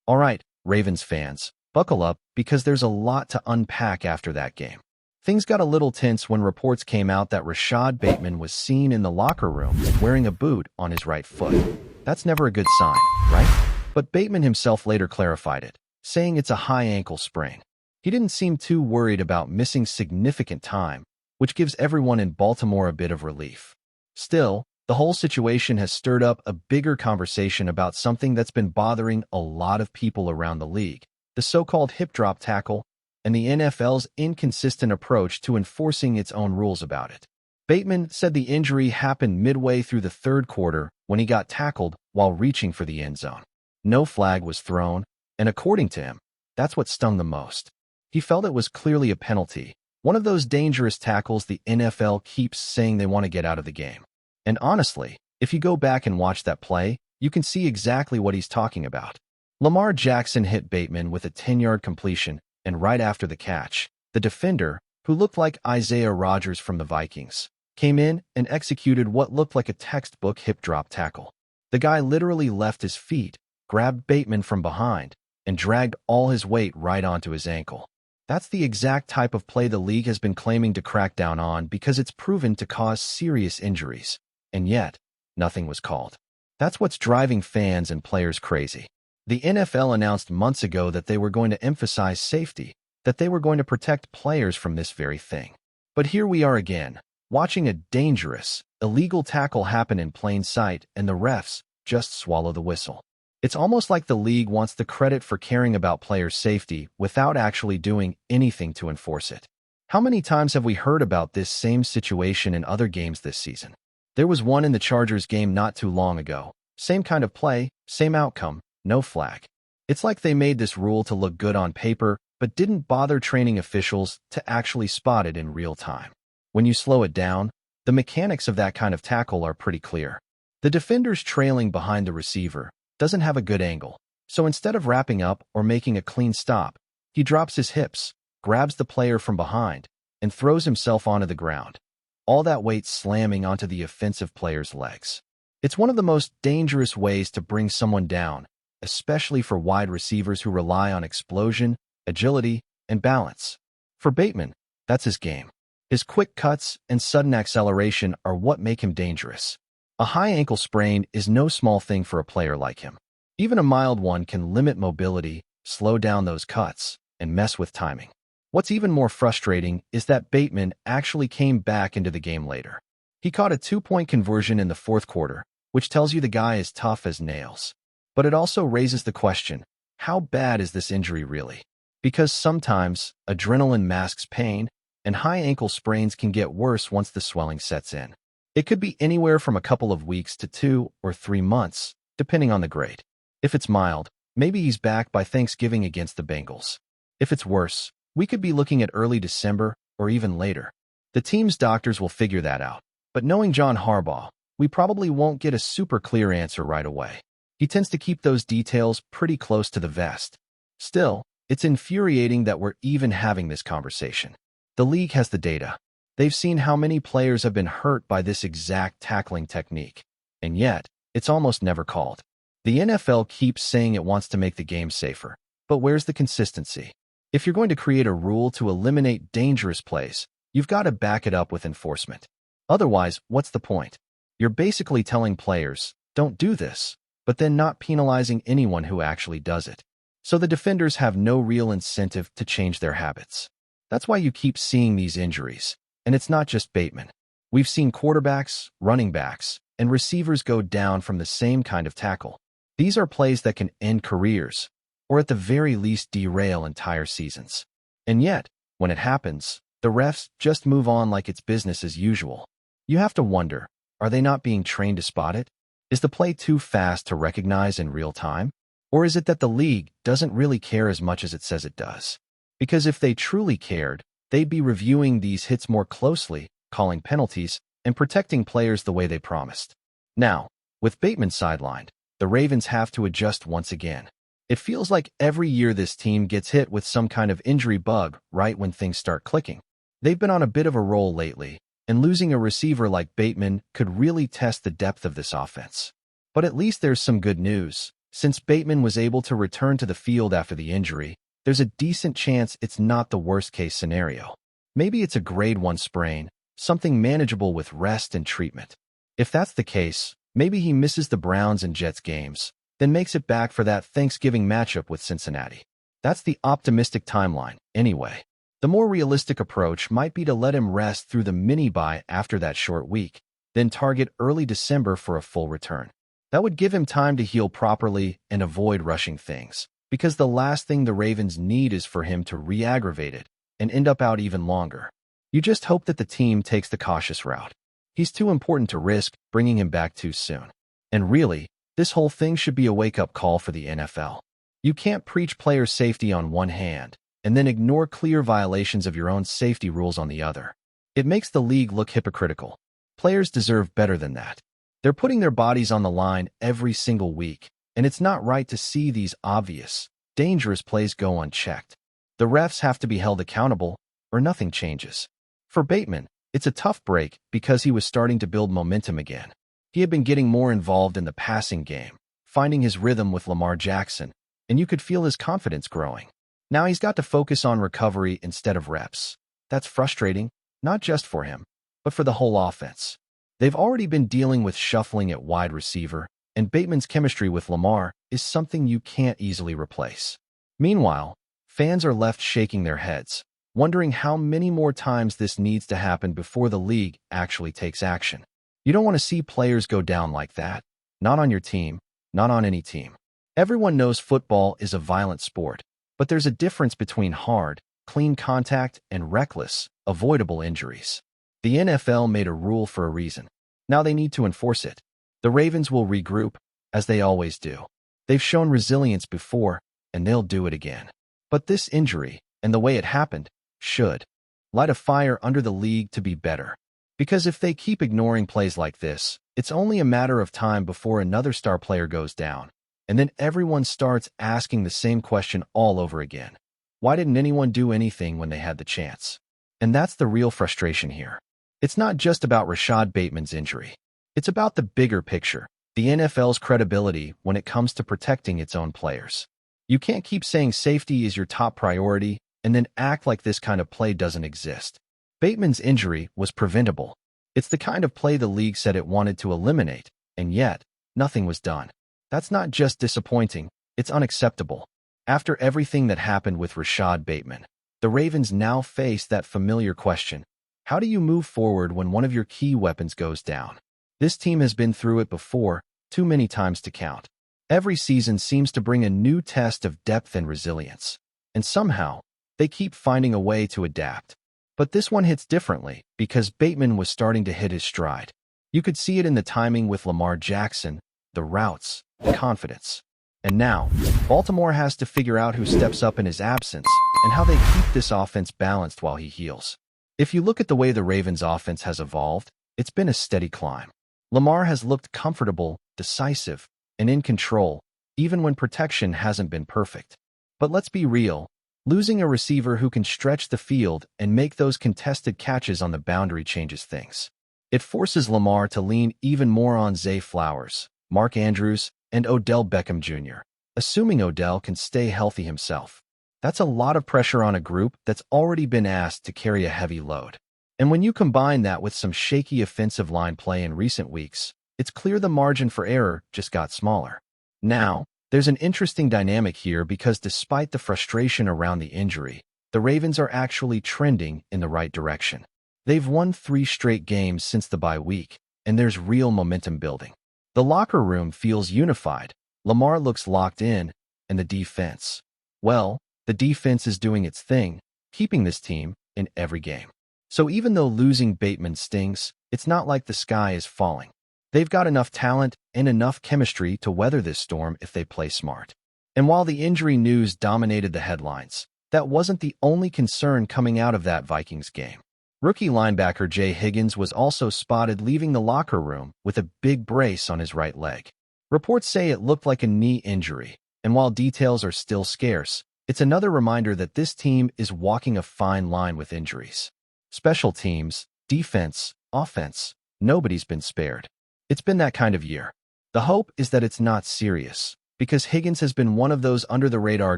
All right, Ravens fans, buckle up because there's a lot to unpack after that game. Things got a little tense when reports came out that Rashad Bateman was seen in the locker room wearing a boot on his right foot. That's never a good sign, right? But Bateman himself later clarified it, saying it's a high ankle sprain. He didn't seem too worried about missing significant time, which gives everyone in Baltimore a bit of relief. Still, the whole situation has stirred up a bigger conversation about something that's been bothering a lot of people around the league, the so-called hip drop tackle, and the NFL's inconsistent approach to enforcing its own rules about it. Bateman said the injury happened midway through the third quarter when he got tackled while reaching for the end zone. No flag was thrown, and according to him, that's what stung the most. He felt it was clearly a penalty, one of those dangerous tackles the NFL keeps saying they want to get out of the game. And honestly, if you go back and watch that play, you can see exactly what he's talking about. Lamar Jackson hit Bateman with a 10-yard completion, and right after the catch, the defender, who looked like Isaiah Rodgers from the Vikings, came in and executed what looked like a textbook hip drop tackle. The guy literally left his feet, grabbed Bateman from behind, and dragged all his weight right onto his ankle. That's the exact type of play the league has been claiming to crack down on because it's proven to cause serious injuries. And yet, nothing was called. That's what's driving fans and players crazy. The NFL announced months ago that they were going to emphasize safety, that they were going to protect players from this very thing. But here we are again, watching a dangerous, illegal tackle happen in plain sight, and the refs just swallow the whistle. It's almost like the league wants the credit for caring about players' safety without actually doing anything to enforce it. How many times have we heard about this same situation in other games this season? There was one in the Chargers game not too long ago. Same kind of play, same outcome, no flag. It's like they made this rule to look good on paper, but didn't bother training officials to actually spot it in real time. When you slow it down, the mechanics of that kind of tackle are pretty clear. The defender's trailing behind the receiver, doesn't have a good angle, so instead of wrapping up or making a clean stop, he drops his hips, grabs the player from behind, and throws himself onto the ground. All that weight slamming onto the offensive player's legs. It's one of the most dangerous ways to bring someone down, especially for wide receivers who rely on explosion, agility, and balance. For Bateman, that's his game. His quick cuts and sudden acceleration are what make him dangerous. A high ankle sprain is no small thing for a player like him. Even a mild one can limit mobility, slow down those cuts, and mess with timing. What's even more frustrating is that Bateman actually came back into the game later. He caught a 2-point conversion in the fourth quarter, which tells you the guy is tough as nails. But it also raises the question, how bad is this injury really? Because sometimes adrenaline masks pain, and high ankle sprains can get worse once the swelling sets in. It could be anywhere from a couple of weeks to 2 or 3 months, depending on the grade. If it's mild, maybe he's back by Thanksgiving against the Bengals. If it's worse, we could be looking at early December or even later. The team's doctors will figure that out. But knowing John Harbaugh, we probably won't get a super clear answer right away. He tends to keep those details pretty close to the vest. Still, it's infuriating that we're even having this conversation. The league has the data. They've seen how many players have been hurt by this exact tackling technique. And yet, it's almost never called. The NFL keeps saying it wants to make the game safer. But where's the consistency? If you're going to create a rule to eliminate dangerous plays, you've got to back it up with enforcement. Otherwise, what's the point? You're basically telling players, don't do this, but then not penalizing anyone who actually does it. So the defenders have no real incentive to change their habits. That's why you keep seeing these injuries. And it's not just Bateman. We've seen quarterbacks, running backs, and receivers go down from the same kind of tackle. These are plays that can end careers, or at the very least derail entire seasons. And yet, when it happens, the refs just move on like it's business as usual. You have to wonder, are they not being trained to spot it? Is the play too fast to recognize in real time? Or is it that the league doesn't really care as much as it says it does? Because if they truly cared, they'd be reviewing these hits more closely, calling penalties, and protecting players the way they promised. Now, with Bateman sidelined, the Ravens have to adjust once again. It feels like every year this team gets hit with some kind of injury bug right when things start clicking. They've been on a bit of a roll lately, and losing a receiver like Bateman could really test the depth of this offense. But at least there's some good news. Since Bateman was able to return to the field after the injury, there's a decent chance it's not the worst-case scenario. Maybe it's a grade 1 sprain, something manageable with rest and treatment. If that's the case, maybe he misses the Browns and Jets games, then makes it back for that Thanksgiving matchup with Cincinnati. That's the optimistic timeline, anyway. The more realistic approach might be to let him rest through the mini-bye after that short week, then target early December for a full return. That would give him time to heal properly and avoid rushing things, because the last thing the Ravens need is for him to re-aggravate it and end up out even longer. You just hope that the team takes the cautious route. He's too important to risk bringing him back too soon. And really, this whole thing should be a wake-up call for the NFL. You can't preach player safety on one hand and then ignore clear violations of your own safety rules on the other. It makes the league look hypocritical. Players deserve better than that. They're putting their bodies on the line every single week, and it's not right to see these obvious, dangerous plays go unchecked. The refs have to be held accountable, or nothing changes. For Bateman, it's a tough break because he was starting to build momentum again. He had been getting more involved in the passing game, finding his rhythm with Lamar Jackson, and you could feel his confidence growing. Now he's got to focus on recovery instead of reps. That's frustrating, not just for him, but for the whole offense. They've already been dealing with shuffling at wide receiver, and Bateman's chemistry with Lamar is something you can't easily replace. Meanwhile, fans are left shaking their heads, wondering how many more times this needs to happen before the league actually takes action. You don't want to see players go down like that. Not on your team, not on any team. Everyone knows football is a violent sport, but there's a difference between hard, clean contact and reckless, avoidable injuries. The NFL made a rule for a reason. Now they need to enforce it. The Ravens will regroup, as they always do. They've shown resilience before, and they'll do it again. But this injury, and the way it happened, should light a fire under the league to be better. Because if they keep ignoring plays like this, it's only a matter of time before another star player goes down, and then everyone starts asking the same question all over again. Why didn't anyone do anything when they had the chance? And that's the real frustration here. It's not just about Rashad Bateman's injury. It's about the bigger picture, the NFL's credibility when it comes to protecting its own players. You can't keep saying safety is your top priority and then act like this kind of play doesn't exist. Bateman's injury was preventable. It's the kind of play the league said it wanted to eliminate, and yet, nothing was done. That's not just disappointing, it's unacceptable. After everything that happened with Rashad Bateman, the Ravens now face that familiar question. How do you move forward when one of your key weapons goes down? This team has been through it before, too many times to count. Every season seems to bring a new test of depth and resilience. And somehow, they keep finding a way to adapt. But this one hits differently because Bateman was starting to hit his stride. You could see it in the timing with Lamar Jackson, the routes, the confidence. And now, Baltimore has to figure out who steps up in his absence and how they keep this offense balanced while he heals. If you look at the way the Ravens' offense has evolved, it's been a steady climb. Lamar has looked comfortable, decisive, and in control, even when protection hasn't been perfect. But let's be real, losing a receiver who can stretch the field and make those contested catches on the boundary changes things. It forces Lamar to lean even more on Zay Flowers, Mark Andrews, and Odell Beckham Jr., assuming Odell can stay healthy himself. That's a lot of pressure on a group that's already been asked to carry a heavy load. And when you combine that with some shaky offensive line play in recent weeks, it's clear the margin for error just got smaller. Now, there's an interesting dynamic here because despite the frustration around the injury, the Ravens are actually trending in the right direction. They've won 3 straight games since the bye week, and there's real momentum building. The locker room feels unified, Lamar looks locked in, and the defense, well, the defense is doing its thing, keeping this team in every game. So even though losing Bateman stings, it's not like the sky is falling. They've got enough talent and enough chemistry to weather this storm if they play smart. And while the injury news dominated the headlines, that wasn't the only concern coming out of that Vikings game. Rookie linebacker Jay Higgins was also spotted leaving the locker room with a big brace on his right leg. Reports say it looked like a knee injury, and while details are still scarce, it's another reminder that this team is walking a fine line with injuries. Special teams, defense, offense, nobody's been spared. It's been that kind of year. The hope is that it's not serious, because Higgins has been one of those under-the-radar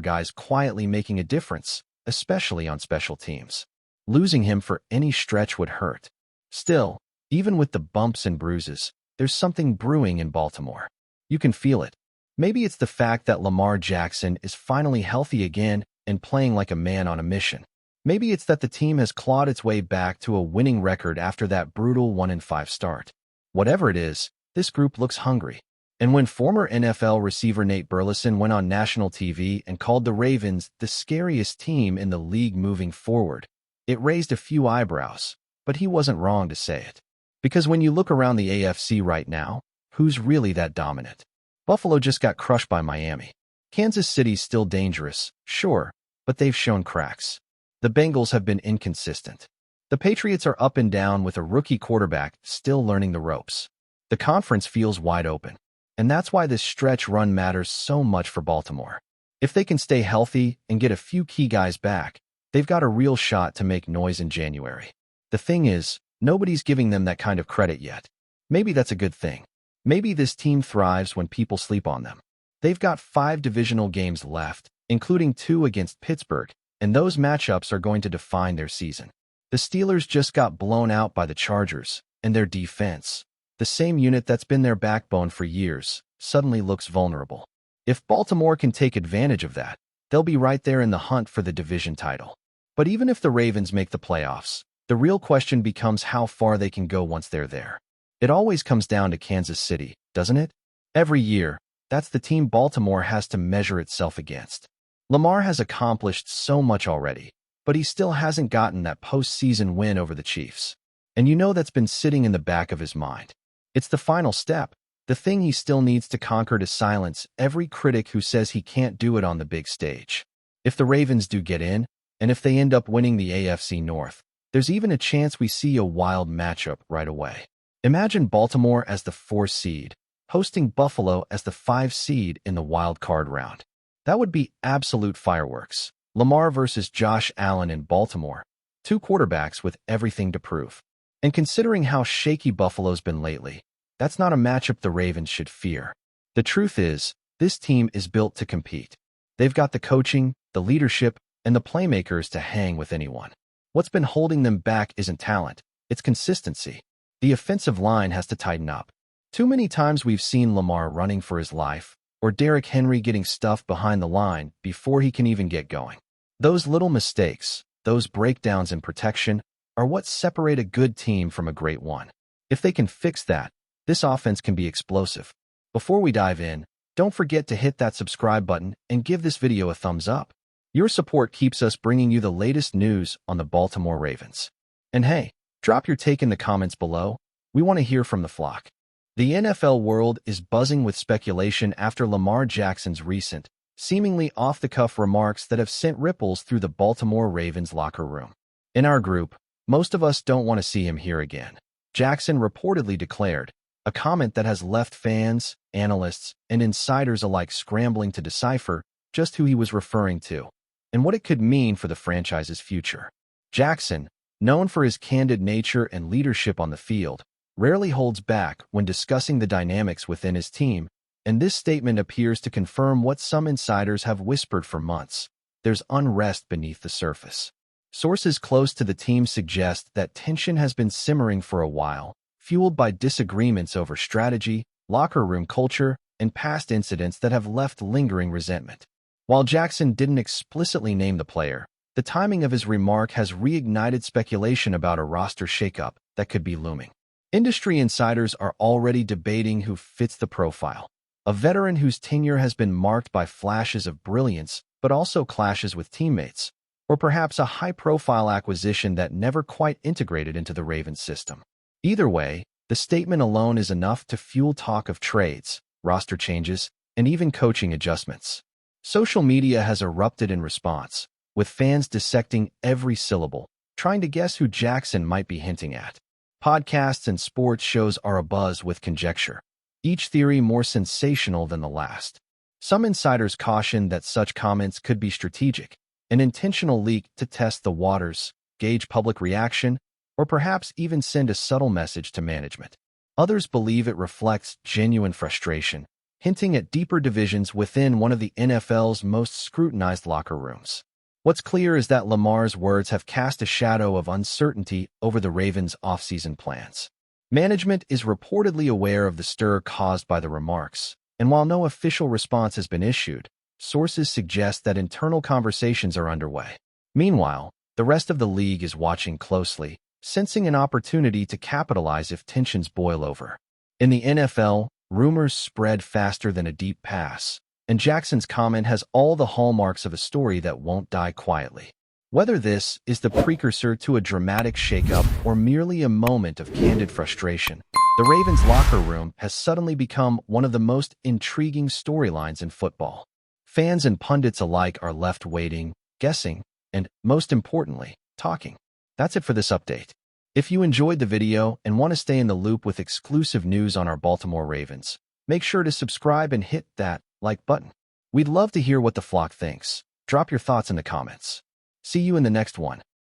guys quietly making a difference, especially on special teams. Losing him for any stretch would hurt. Still, even with the bumps and bruises, there's something brewing in Baltimore. You can feel it. Maybe it's the fact that Lamar Jackson is finally healthy again and playing like a man on a mission. Maybe it's that the team has clawed its way back to a winning record after that brutal 1-5 start. Whatever it is, this group looks hungry. And when former NFL receiver Nate Burleson went on national TV and called the Ravens the scariest team in the league moving forward, it raised a few eyebrows, but he wasn't wrong to say it. Because when you look around the AFC right now, who's really that dominant? Buffalo just got crushed by Miami. Kansas City's still dangerous, sure, but they've shown cracks. The Bengals have been inconsistent. The Patriots are up and down with a rookie quarterback still learning the ropes. The conference feels wide open, and that's why this stretch run matters so much for Baltimore. If they can stay healthy and get a few key guys back, they've got a real shot to make noise in January. The thing is, nobody's giving them that kind of credit yet. Maybe that's a good thing. Maybe this team thrives when people sleep on them. They've got 5 divisional games left, including 2 against Pittsburgh, and those matchups are going to define their season. The Steelers just got blown out by the Chargers, and their defense, the same unit that's been their backbone for years, suddenly looks vulnerable. If Baltimore can take advantage of that, they'll be right there in the hunt for the division title. But even if the Ravens make the playoffs, the real question becomes how far they can go once they're there. It always comes down to Kansas City, doesn't it? Every year, that's the team Baltimore has to measure itself against. Lamar has accomplished so much already, but he still hasn't gotten that postseason win over the Chiefs. And you know that's been sitting in the back of his mind. It's the final step, the thing he still needs to conquer to silence every critic who says he can't do it on the big stage. If the Ravens do get in, and if they end up winning the AFC North, there's even a chance we see a wild matchup right away. Imagine Baltimore as the 4 seed, hosting Buffalo as the 5 seed in the wild card round. That would be absolute fireworks. Lamar versus Josh Allen in Baltimore, 2 quarterbacks with everything to prove. And considering how shaky Buffalo's been lately, that's not a matchup the Ravens should fear. The truth is, this team is built to compete. They've got the coaching, the leadership, and the playmakers to hang with anyone. What's been holding them back isn't talent, it's consistency. The offensive line has to tighten up. Too many times we've seen Lamar running for his life, or Derrick Henry getting stuffed behind the line before he can even get going. Those little mistakes, those breakdowns in protection, are what separate a good team from a great one. If they can fix that, this offense can be explosive. Before we dive in, don't forget to hit that subscribe button and give this video a thumbs up. Your support keeps us bringing you the latest news on the Baltimore Ravens. And hey, drop your take in the comments below. We want to hear from the flock. The NFL world is buzzing with speculation after Lamar Jackson's recent, seemingly off-the-cuff remarks that have sent ripples through the Baltimore Ravens locker room. In our group, most of us don't want to see him here again. Jackson reportedly declared, a comment that has left fans, analysts, and insiders alike scrambling to decipher just who he was referring to and what it could mean for the franchise's future. Jackson, known for his candid nature and leadership on the field, rarely holds back when discussing the dynamics within his team, and this statement appears to confirm what some insiders have whispered for months. There's unrest beneath the surface. Sources close to the team suggest that tension has been simmering for a while, fueled by disagreements over strategy, locker room culture, and past incidents that have left lingering resentment. While Jackson didn't explicitly name the player, the timing of his remark has reignited speculation about a roster shakeup that could be looming. Industry insiders are already debating who fits the profile. A veteran whose tenure has been marked by flashes of brilliance but also clashes with teammates, or perhaps a high-profile acquisition that never quite integrated into the Ravens system. Either way, the statement alone is enough to fuel talk of trades, roster changes, and even coaching adjustments. Social media has erupted in response, with fans dissecting every syllable, trying to guess who Jackson might be hinting at. Podcasts and sports shows are abuzz with conjecture, each theory more sensational than the last. Some insiders caution that such comments could be strategic, an intentional leak to test the waters, gauge public reaction, or perhaps even send a subtle message to management. Others believe it reflects genuine frustration, hinting at deeper divisions within one of the NFL's most scrutinized locker rooms. What's clear is that LAMAR's words have cast a shadow of uncertainty over the Ravens' offseason plans. Management is reportedly aware of the stir caused by the remarks, and while no official response has been issued, sources suggest that internal conversations are underway. Meanwhile, the rest of the league is watching closely, sensing an opportunity to capitalize if tensions boil over. In the NFL, rumors spread faster than a deep pass, and Jackson's comment has all the hallmarks of a story that won't die quietly. Whether this is the precursor to a dramatic shakeup or merely a moment of candid frustration, the Ravens' locker room has suddenly become one of the most intriguing storylines in football. Fans and pundits alike are left waiting, guessing, and, most importantly, talking. That's it for this update. If you enjoyed the video and want to stay in the loop with exclusive news on our Baltimore Ravens, make sure to subscribe and hit that like button. We'd love to hear what the flock thinks. Drop your thoughts in the comments. See you in the next one.